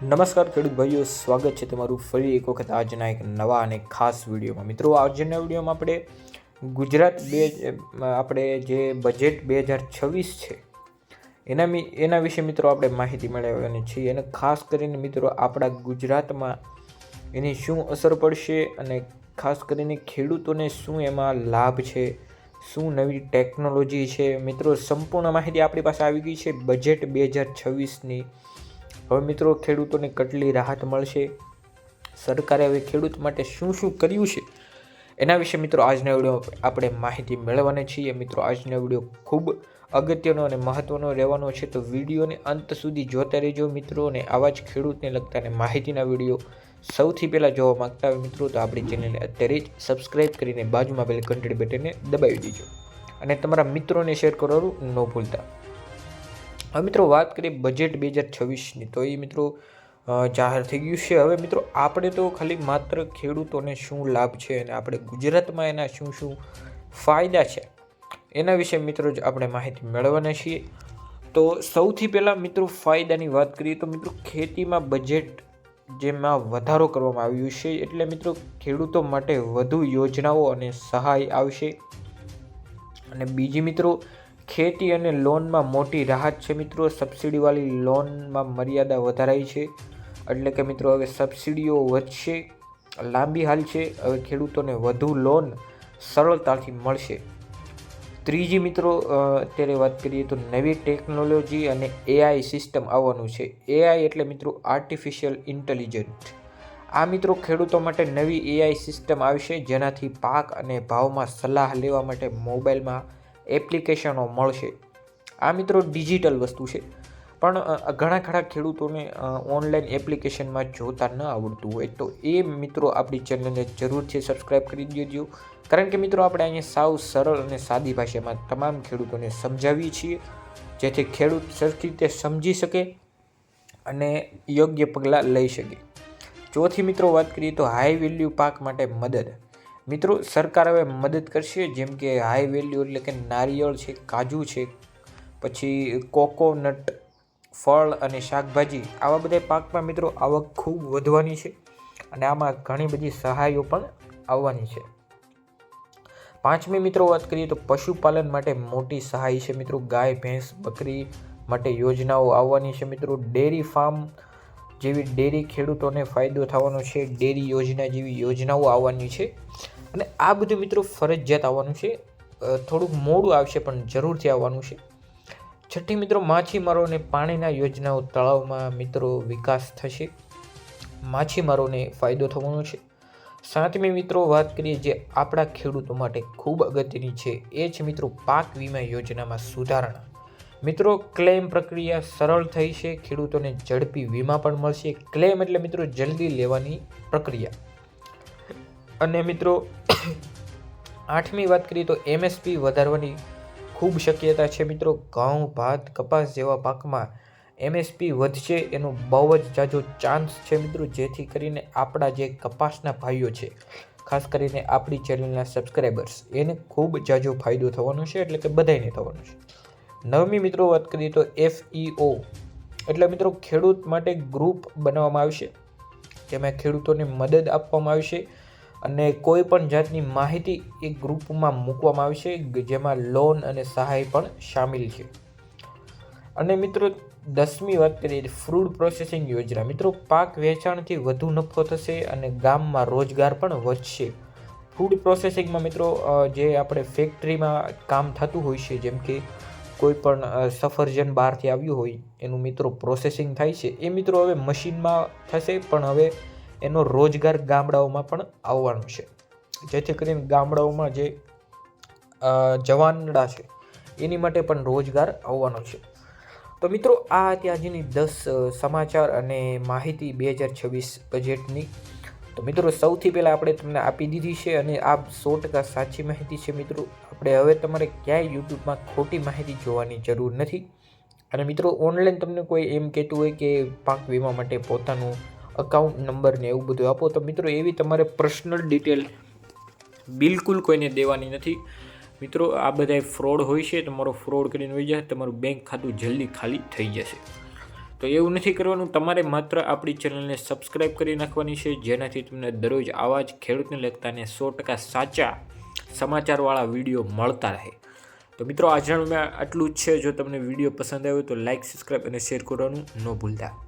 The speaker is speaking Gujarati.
નમસ્કાર ખેડૂત ભાઈઓ, સ્વાગત છે તમારું ફરી એક વખત આજના એક નવા અને ખાસ વિડીયોમાં. મિત્રો, આજના વિડીયોમાં આપણે ગુજરાત આપણે જે બજેટ 2026 છે એના વિશે મિત્રો આપણે માહિતી મેળવવાની છીએ. અને ખાસ કરીને મિત્રો આપણા ગુજરાતમાં એની શું અસર પડશે અને ખાસ કરીને ખેડૂતોને શું એમાં લાભ છે, શું નવી ટેકનોલોજી છે. મિત્રો, સંપૂર્ણ માહિતી આપણી પાસે આવી ગઈ છે બજેટ 2026ની. હવે મિત્રો ખેડૂતોને કેટલી રાહત મળશે, સરકારે હવે ખેડૂત માટે શું શું કર્યું છે એના વિશે મિત્રો આજના વિડીયો આપણે માહિતી મેળવવાના છીએ. મિત્રો, આજનો વિડીયો ખૂબ અગત્યનો અને મહત્વનો રહેવાનો છે, તો વિડીયોને અંત સુધી જોતા રહેજો મિત્રો. અને આવા જ ખેડૂતને લગતા અને માહિતીના વિડીયો સૌથી પહેલાં જોવા માગતા હોય મિત્રો તો આપણી ચેનલને અત્યારે જ સબસ્ક્રાઈબ કરીને બાજુમાં પેલી ઘંટડી બટનને દબાવી દેજો અને તમારા મિત્રોને શેર કરવાનું ન ભૂલતા. હવે મિત્રો વાત કરીએ બજેટ 2026ની, તો એ મિત્રો જાહેર થઈ ગયું છે. હવે મિત્રો આપણે તો ખાલી માત્ર ખેડૂતોને શું લાભ છે અને આપણે ગુજરાતમાં એના શું શું ફાયદા છે એના વિશે મિત્રો જ આપણે માહિતી મેળવવાના છીએ. તો સૌથી પહેલાં મિત્રો ફાયદાની વાત કરીએ તો મિત્રો ખેતીમાં બજેટ જેમાં વધારો કરવામાં આવ્યું છે, એટલે મિત્રો ખેડૂતો માટે વધુ યોજનાઓ અને સહાય આવશે. અને બીજી મિત્રો ખેતી અને લોનમાં મોટી રાહત છે મિત્રો. સબસિડીવાળી લોનમાં મર્યાદા વધારાઈ છે, એટલે કે મિત્રો હવે સબસિડીઓ વધશે, લાંબી હાલ છે. હવે ખેડૂતોને વધુ લોન સરળતાથી મળશે. ત્રીજી મિત્રો અત્યારે વાત કરીએ તો નવી ટેકનોલોજી અને એઆઈ સિસ્ટમ આવવાનું છે. એઆઈ એટલે મિત્રો આર્ટિફિશિયલ ઇન્ટેલિજન્ટ. આ મિત્રો ખેડૂતો માટે નવી એઆઈ સિસ્ટમ આવશે, જેનાથી પાક અને ભાવમાં સલાહ લેવા માટે મોબાઈલમાં એપ્લિકેશનો મળશે. આ મિત્રો ડિજિટલ વસ્તુ છે, પણ ઘણા ખેડૂતોને ઓનલાઈન એપ્લિકેશનમાં જોતા ન આવડતું હોય, તો એ મિત્રો આપણી ચેનલને જરૂરથી સબસ્ક્રાઈબ કરી દેજો. કારણ કે મિત્રો આપણે અહીંયા સાવ સરળ અને સાદી ભાષામાં તમામ ખેડૂતોને સમજાવીએ છીએ, જેથી ખેડૂત સરખી રીતે સમજી શકે અને યોગ્ય પગલાં લઈ શકે. ચોથી મિત્રો વાત કરીએ તો હાઈ વેલ્યુ પાક માટે મદદ. મિત્રો સરકાર હવે મદદ કરશે, જેમ કે હાઈ વેલ્યુ એટલે કે નારિયેળ છે, કાજુ છે, પછી કોકોનટ, ફળ અને શાકભાજી, આવા બધા પાકમાં મિત્રો આવક ખૂબ વધવાની છે અને આમાં ઘણી બધી સહાયો પણ આવવાની છે. પાંચમી મિત્રો વાત કરીએ તો પશુપાલન માટે મોટી સહાય છે મિત્રો. ગાય, ભેંસ, બકરી માટે યોજનાઓ આવવાની છે મિત્રો. ડેરી ફાર્મ જેવી ડેરી ખેડૂતોને ફાયદો થવાનો છે. ડેરી યોજના જેવી યોજનાઓ આવવાની છે અને આ બધું મિત્રો ફરજિયાત આવવાનું છે. થોડુંક મોડું આવશે પણ જરૂરથી આવવાનું છે. છઠ્ઠી મિત્રો માછીમારોને પાણીના યોજનાઓ, તળાવમાં મિત્રો વિકાસ થશે, માછીમારોને ફાયદો થવાનો છે. સાતમી મિત્રો વાત કરીએ જે આપણા ખેડૂતો માટે ખૂબ અગત્યની છે, એ છે મિત્રો પાક વીમા યોજનામાં સુધારણા. મિત્રો ક્લેમ પ્રક્રિયા સરળ થઈ છે, ખેડૂતોને ઝડપી વીમા પણ મળશે. ક્લેમ એટલે મિત્રો જલ્દી લેવાની પ્રક્રિયા. અને મિત્રો આઠમી વાત કરીએ તો એમએસપી વધારવાની ખૂબ શક્યતા છે મિત્રો. ઘઉં, ભાત, કપાસ જેવા પાકમાં એમએસપી વધશે એનો બહુ જ ઝાઝો ચાન્સ છે મિત્રો, જેથી કરીને આપણા જે કપાસના ભાઈઓ છે, ખાસ કરીને આપણી ચેનલના સબસ્ક્રાઈબર્સ, એને ખૂબ ઝાઝો ફાયદો થવાનો છે, એટલે કે બધાને થવાનો છે. નવમી મિત્રો વાત કરીએ તો FEO એટલે મિત્રો ખેડૂત માટે ગ્રુપ બનાવવામાં આવશે, જેમાં ખેડૂતોને મદદ આપવામાં આવશે અને કોઈ પણ જાતની માહિતી એ ગ્રુપમાં મૂકવામાં આવશે, જેમાં લોન અને સહાય પણ શામિલ છે. અને મિત્રો 10મી વાત કરીએ ફૂડ પ્રોસેસિંગ યોજના. મિત્રો પાક વેચાણથી વધુ નફો થશે અને ગામમાં રોજગાર પણ વધશે. ફૂડ પ્રોસેસિંગમાં મિત્રો જે આપણે ફેક્ટરીમાં કામ થતું હોય છે, જેમ કે કોઈ પણ સફરજન બહારથી આવ્યું હોય એનું મિત્રો પ્રોસેસિંગ થાય છે, એ મિત્રો હવે મશીનમાં થશે, પણ હવે એનો રોજગાર ગામડાઓમાં પણ આવવાનો છે, જેથી કરીને ગામડાઓમાં જે જવાનડા છે એની માટે પણ રોજગાર આવવાનો છે. તો મિત્રો આ હતી આજની 10 સમાચાર અને માહિતી 2026 બજેટની. તો મિત્રો સૌથી પહેલાં આપણે તમને આપી દીધી છે અને આ 100% સાચી માહિતી છે મિત્રો. આપણે હવે તમારે ક્યાંય યુટ્યુબમાં ખોટી માહિતી જોવાની જરૂર નથી. અને મિત્રો ઓનલાઈન તમને કોઈ એમ કહેતું હોય કે પાક વીમા માટે પોતાનું અકાઉન્ટ નંબર ને એવું બધું આપો, તો મિત્રો એવી તમારે પર્સનલ ડિટેલ બિલકુલ કોઈને દેવાની નથી મિત્રો. આ બધા ફ્રોડ હોય છે, તમારો ફ્રોડ કરીને વહી જાય, તમારું બેંક ખાતું જલ્દી ખાલી થઈ જશે. તો એવું નથી કરવાનું, તમારે માત્ર આપણી ચેનલને સબસ્ક્રાઈબ કરી નાખવાની છે, જેનાથી તમને દરરોજ આવા જ ખેડૂતને લગતા અને 100% સાચા સમાચારવાળા વિડીયો મળતા રહે. તો મિત્રો આજના આટલું જ છે. જો તમને વિડીયો પસંદ આવ્યો તો લાઇક, સબસ્ક્રાઈબ અને શેર કરવાનું ન ભૂલતા.